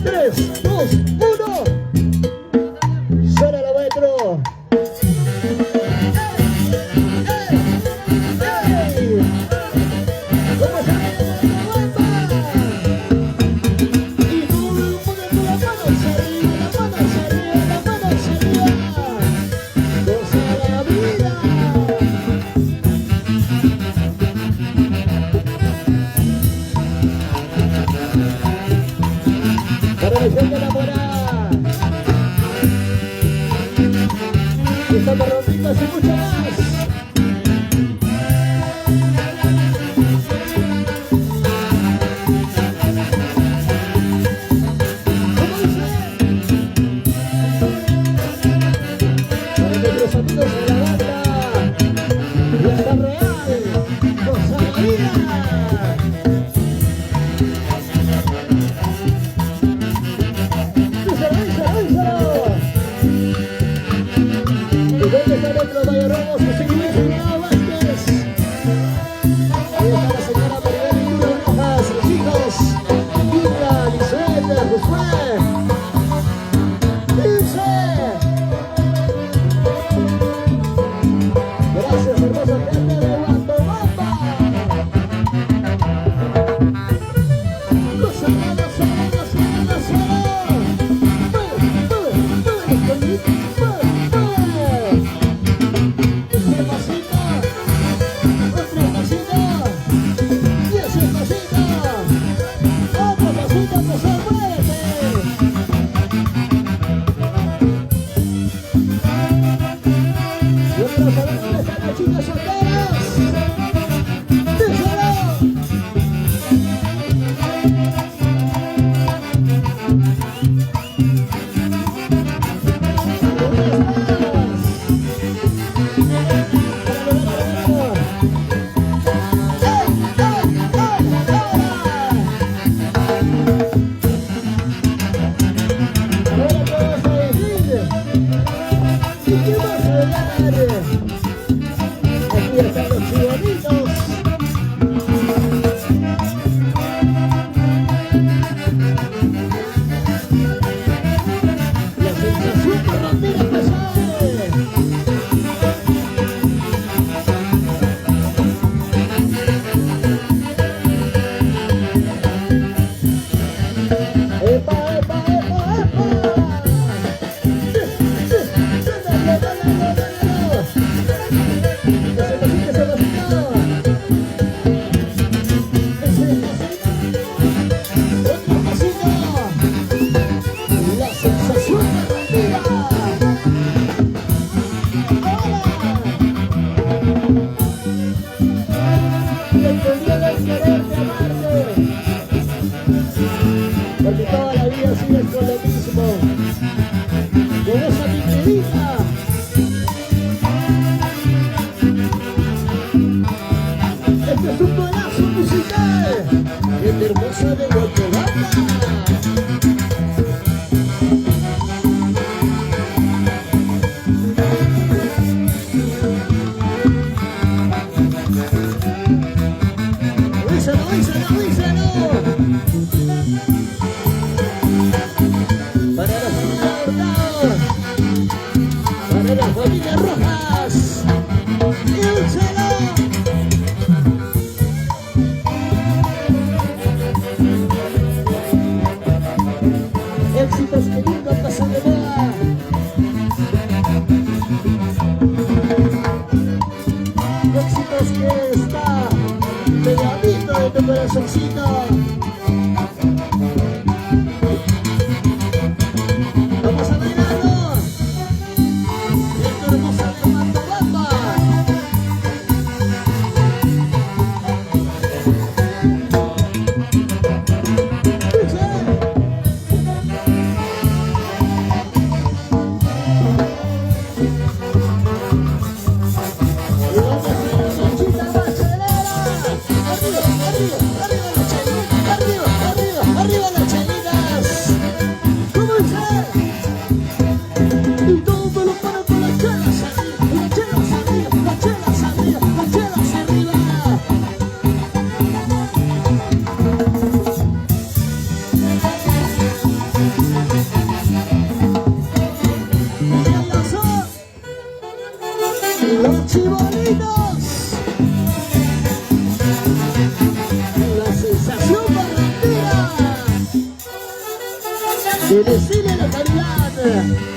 3, 2, 1. Suena la metro. Para la gente enamorada, estamos rompiendo y mucho más. Para nuestros amigos de la banda, Fiesta Real, Cosa Vida. ¿Dónde está nuestro Valle Ramos? José Luis Cuidado Vázquez. Ahí está la señora Maribel y Julio Rojas, los hijos. Linda, Lisette, Josué. Lince. Gracias, hermosa gente de Guantobamba. Gózala, gózala, gózala, gózala. Aquí están los chibolitos. La sensación de romper el pesaje. ¡Epa, epa, epa, epa! Porque toda la vida sigues con lo mismo, con esa mentira. Este es un golazo musical, gente hermosa de Guantobamba. ¡Díselo, díselo, díselo! Para la familia Hurtado, para la familia Rojas, ¡el celo! Gracias.